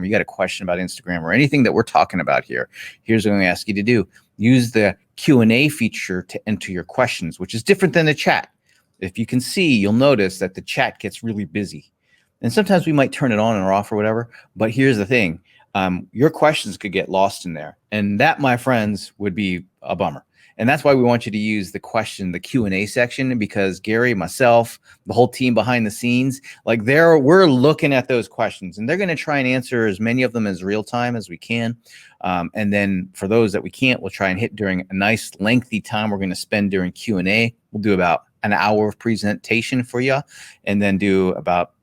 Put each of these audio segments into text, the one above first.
you got a question about Instagram or anything that we're talking about here, here's what I'm going to ask you to do. Use the Q&A feature to enter your questions, which is different than the chat. If you can see, you'll notice that the chat gets really busy. And sometimes we might turn it on or off or whatever. But here's the thing. Your questions could get lost in there. And that, my friends, would be a bummer. And that's why we want you to use the Q&A section, because Gary, myself, the whole team behind the scenes, like we're looking at those questions, and they're going to try and answer as many of them as real time as we can. And then for those that we can't, we'll try and hit during a nice lengthy time we're going to spend during Q&A. We'll do about an hour of presentation for you, and then do about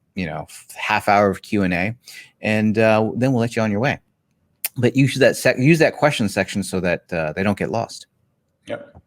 half hour of Q&A, and then we'll let you on your way. But use that question section so that they don't get lost. Yep.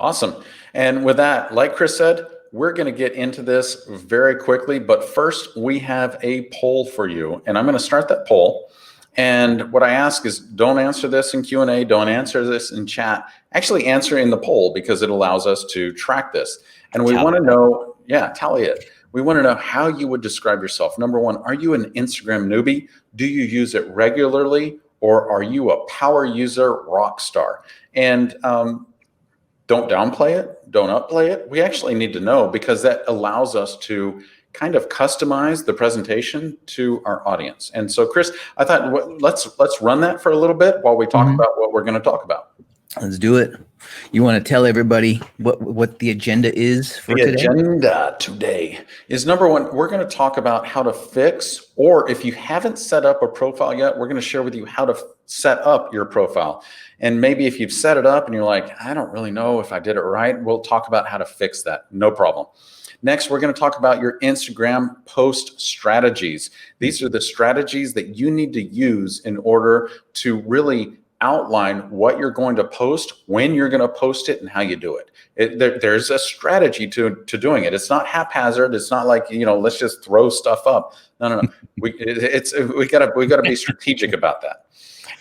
Awesome. And with that, like Chris said, we're going to get into this very quickly. But first, we have a poll for you. And I'm going to start that poll. And what I ask is, don't answer this in Q&A. Don't answer this in chat. Actually answer in the poll, because it allows us to track this. And we want to know, tally it. We want to know how you would describe yourself. Number one, are you an Instagram newbie? Do you use it regularly? Or are you a power user rock star? And don't downplay it, don't upplay it. We actually need to know, because that allows us to kind of customize the presentation to our audience. And so, Chris, I thought let's run that for a little bit while we talk about what we're going to talk about. Let's do it. You want to tell everybody what the agenda is for today? The agenda today is, number one, we're going to talk about how to fix, or if you haven't set up a profile yet, we're going to share with you how to set up your profile. And maybe if you've set it up and you're like, I don't really know if I did it right, we'll talk about how to fix that. No problem. Next, we're going to talk about your Instagram post strategies. These are the strategies that you need to use in order to really outline what you're going to post, when you're going to post it, and how you do it. There's a strategy to doing it. It's not haphazard. It's not like, let's just throw stuff up. No. we gotta be strategic about that.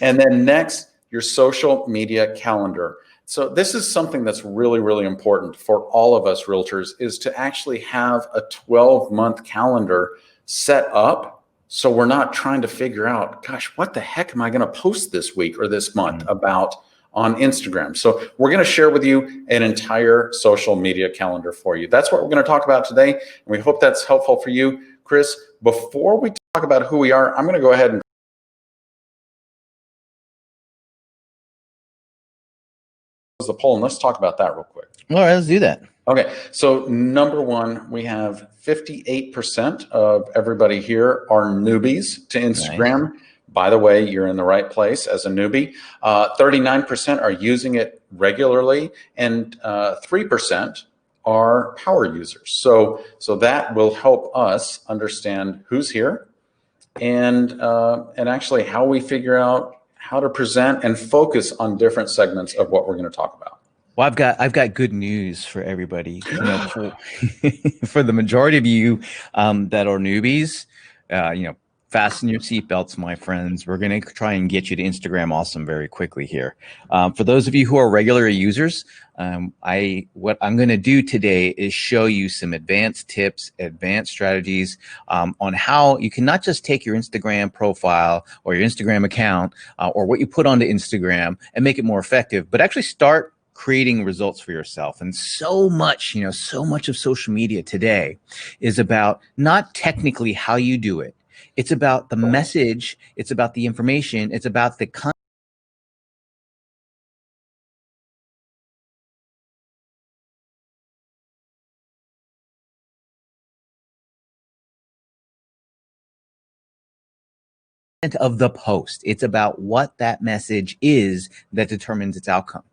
And then next, your social media calendar. So this is something that's really, really important for all of us realtors, is to actually have a 12-month calendar set up. So we're not trying to figure out, gosh, what the heck am I going to post this week or this month about on Instagram? So we're going to share with you an entire social media calendar for you. That's what we're going to talk about today. And we hope that's helpful for you. Chris, before we talk about who we are, I'm going to go ahead and close the poll, and let's talk about that real quick. All right, let's do that. Okay, so number one, we have 58% of everybody here are newbies to Instagram. Nice. By the way, you're in the right place as a newbie. 39% are using it regularly, and 3% are power users. So that will help us understand who's here, and actually how we figure out how to present and focus on different segments of what we're going to talk about. Well, I've got good news for everybody. For the majority of you that are newbies, fasten your seatbelts, my friends. We're going to try and get you to Instagram Awesome very quickly here. For those of you who are regular users, what I'm going to do today is show you some advanced tips, advanced strategies on how you can not just take your Instagram profile or your Instagram account or what you put onto Instagram and make it more effective, but actually start creating results for yourself. And so much of social media today is about not technically how you do it. It's about the message. It's about the information. It's about the content. Of the post. It's about what that message is that determines its outcome.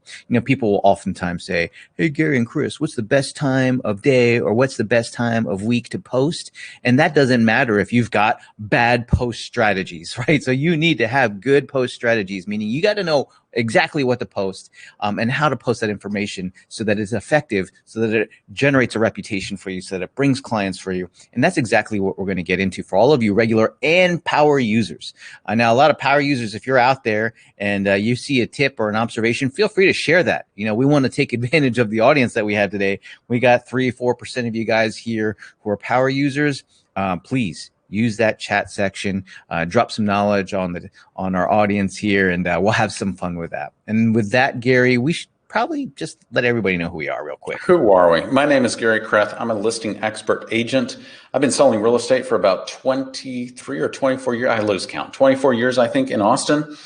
People will oftentimes say, hey, Gary and Chris, what's the best time of day or what's the best time of week to post? And that doesn't matter if you've got bad post strategies, right? So you need to have good post strategies, meaning you got to know exactly what to post and how to post that information so that it's effective, so that it generates a reputation for you, so that it brings clients for you. And that's exactly what we're going to get into for all of you regular and power users. Now, a lot of power users, if you're out there and you see a tip or an observation, feel free to share that. We want to take advantage of the audience that we have today. We got 3-4% of you guys here who are power users. Please use that chat section, drop some knowledge on our audience here, and we'll have some fun with that. And with that, Gary, we should probably just let everybody know who we are real quick. Who are we? My name is Gary Kreth. I'm a listing expert agent. I've been selling real estate for about 23 or 24 years. I lose count. 24 years, I think, in Austin.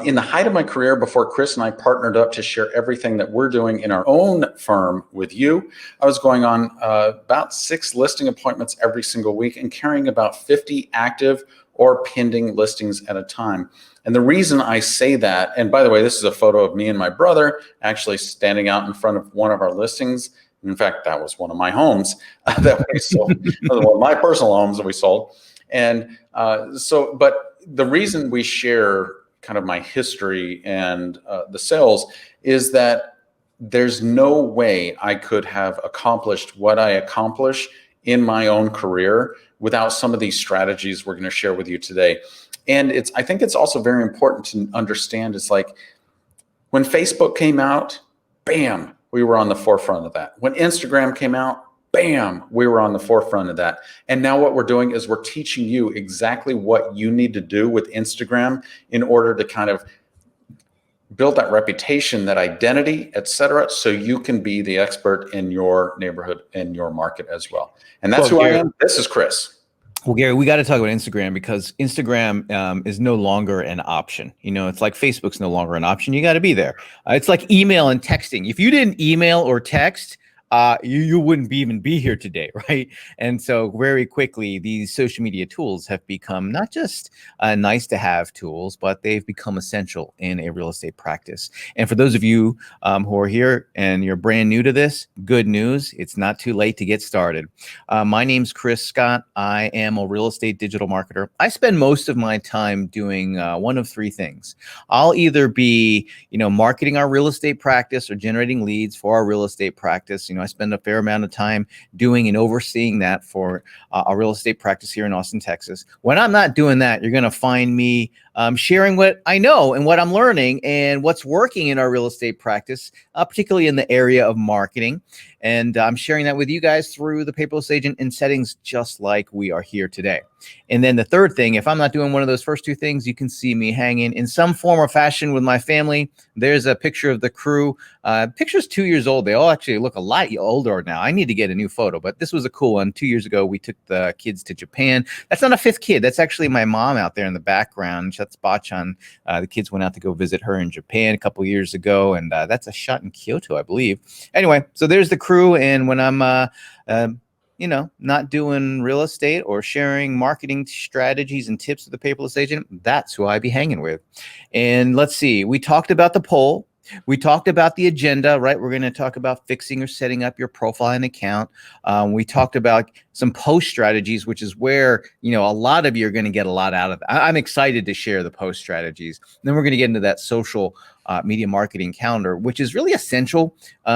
In the height of my career, before Chris and I partnered up to share everything that we're doing in our own firm with you, I was going on about 6 listing appointments every single week and carrying about 50 active or pending listings at a time. And the reason I say that, and by the way, this is a photo of me and my brother actually standing out in front of one of our listings. In fact, that was one of my homes that we sold, one of my personal homes that we sold. And but the reason we share kind of my history and the sales is that there's no way I could have accomplished what I accomplish in my own career without some of these strategies we're going to share with you today. And I think it's also very important to understand, it's like when Facebook came out, bam, we were on the forefront of that. When Instagram came out, bam, we were on the forefront of that. And now what we're doing is we're teaching you exactly what you need to do with Instagram in order to kind of build that reputation, that identity, et cetera, so you can be the expert in your neighborhood and your market as well. And that's who I am. This is Chris. Well, Gary, we got to talk about Instagram because Instagram is no longer an option. You know, it's like Facebook's no longer an option. You got to be there. It's like email and texting. If you didn't email or text, you wouldn't even be here today, right? And so very quickly, these social media tools have become not just nice to have tools, but they've become essential in a real estate practice. And for those of you who are here and you're brand new to this, good news, it's not too late to get started. My name's Chris Scott. I am a real estate digital marketer. I spend most of my time doing one of 3 things. I'll either be, marketing our real estate practice or generating leads for our real estate practice. I spend a fair amount of time doing and overseeing that for our real estate practice here in Austin, Texas. When I'm not doing that, you're going to find me sharing what I know and what I'm learning and what's working in our real estate practice, particularly in the area of marketing. And I'm sharing that with you guys through the Paperless Agent in settings just like we are here today. And then the third thing, if I'm not doing one of those first 2 things, you can see me hanging in some form or fashion with my family. There's a picture of the crew. Picture's 2 years old. They all actually look a lot older now. I need to get a new photo, but this was a cool one. 2 years ago, we took the kids to Japan. That's not a 5th kid. That's actually my mom out there in the background. That's Bachan. The kids went out to go visit her in Japan a couple years ago, and that's a shot in Kyoto, I believe. Anyway, so there's the crew, and when I'm not doing real estate or sharing marketing strategies and tips with the Paperless Agent, that's who I be hanging with. And let's see, we talked about the poll. We talked about the agenda, right? We're going to talk about fixing or setting up your profile and account. We talked about some post strategies, which is where, a lot of you are going to get a lot out of it. I'm excited to share the post strategies. And then we're going to get into that social media marketing calendar, which is really essential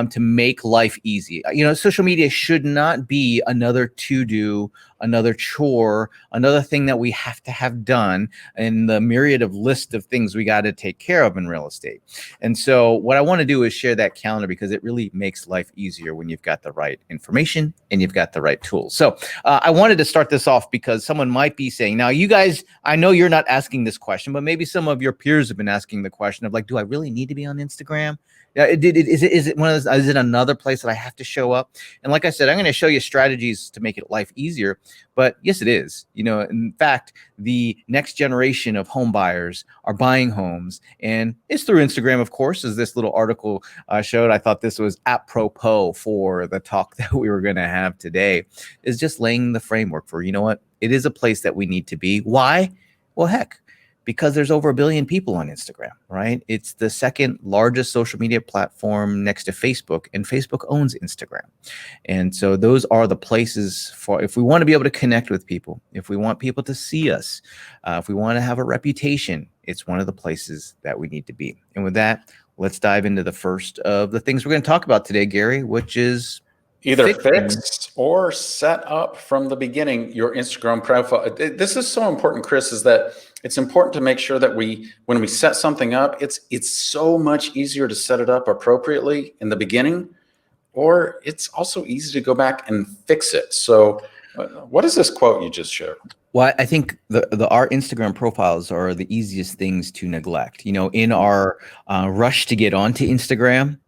to make life easy. Social media should not be another to-do, another chore, another thing that we have to have done in the myriad of list of things we got to take care of in real estate. And so what I want to do is share that calendar because it really makes life easier when you've got the right information and you've got the right tools. So I wanted to start this off because someone might be saying, now you guys, I know you're not asking this question, but maybe some of your peers have been asking the question of like, do I really need to be on Instagram? Is it one of those, is it another place that I have to show up? And like I said, I'm going to show you strategies to make it life easier. But yes, it is. In fact, the next generation of home buyers are buying homes, and it's through Instagram, of course, as this little article showed. I thought this was apropos for the talk that we were going to have today, is just laying the framework for, it is a place that we need to be. Why? Well, heck, because there's over 1 billion people on Instagram, right? It's the 2nd largest social media platform next to Facebook, and Facebook owns Instagram. And so those are the places for, if we want to be able to connect with people, if we want people to see us, if we want to have a reputation, it's one of the places that we need to be. And with that, let's dive into the first of the things we're going to talk about today, Gary, which is either fix or set up from the beginning your Instagram profile. This is so important, Chris, is that it's important to make sure that when we set something up, it's so much easier to set it up appropriately in the beginning, or it's also easy to go back and fix it. So what is this quote you just shared? Well, I think our Instagram profiles are the easiest things to neglect. In our rush to get onto Instagram,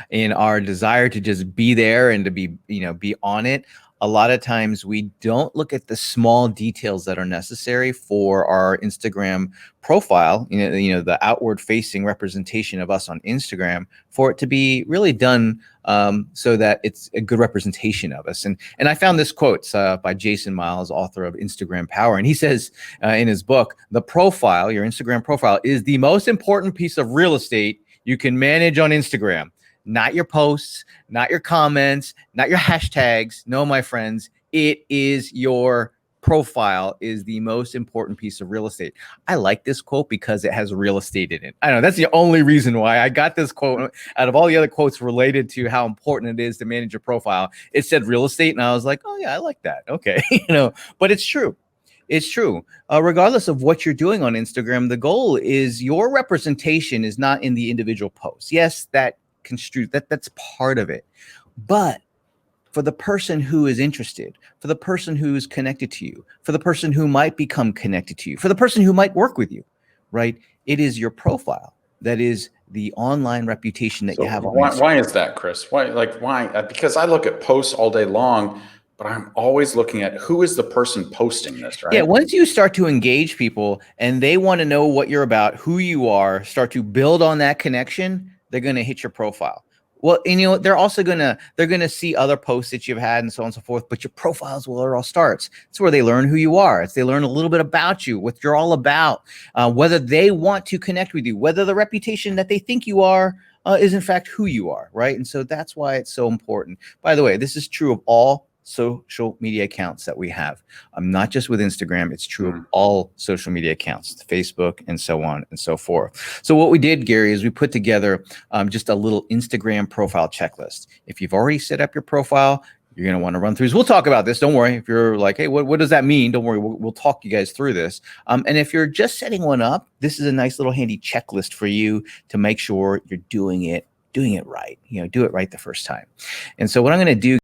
in our desire to just be there and to be on it, a lot of times we don't look at the small details that are necessary for our Instagram profile, the outward facing representation of us on Instagram, for it to be really done, so that it's a good representation of us. And I found this quote by Jason Miles, author of Instagram Power. And he says in his book, your Instagram profile is the most important piece of real estate you can manage on Instagram. Not your posts, not your comments, not your hashtags. No, my friends, it is your profile is the most important piece of real estate. I like this quote because it has real estate in it. I know that's the only reason why I got this quote out of all the other quotes related to how important it is to manage your profile. It said real estate, and I was like, oh yeah, I like that. Okay, but it's true. It's true. Regardless of what you're doing on Instagram, the goal is your representation is not in the individual post. Yes, that's part of it. But for the person who is interested, for the person who's connected to you, for the person who might become connected to you, for the person who might work with you, right? It is your profile that is the online reputation that you have on Instagram. Why is that, Chris? Why? Because I look at posts all day long, but I'm always looking at who is the person posting this, right? Yeah, once you start to engage people and they want to know what you're about, who you are, start to build on that connection, they're going to hit your profile. Well, and they're also they're going to see other posts that you've had and so on and so forth, but your profile is where it all starts. It's where they learn who you are. They learn a little bit about you, what you're all about, whether they want to connect with you, whether the reputation that they think you are is in fact who you are, right? And so that's why it's so important. By the way, this is true of all social media accounts that we have. Not just with Instagram, it's true of all social media accounts, Facebook and so on and so forth. So what we did, Gary, is we put together just a little Instagram profile checklist. If you've already set up your profile, you're going to want to run through. So we'll talk about this. Don't worry. If you're like, hey, what does that mean? Don't worry. We'll talk you guys through this. And if you're just setting one up, this is a nice little handy checklist for you to make sure you're doing it right. Do it right the first time. And so what I'm going to do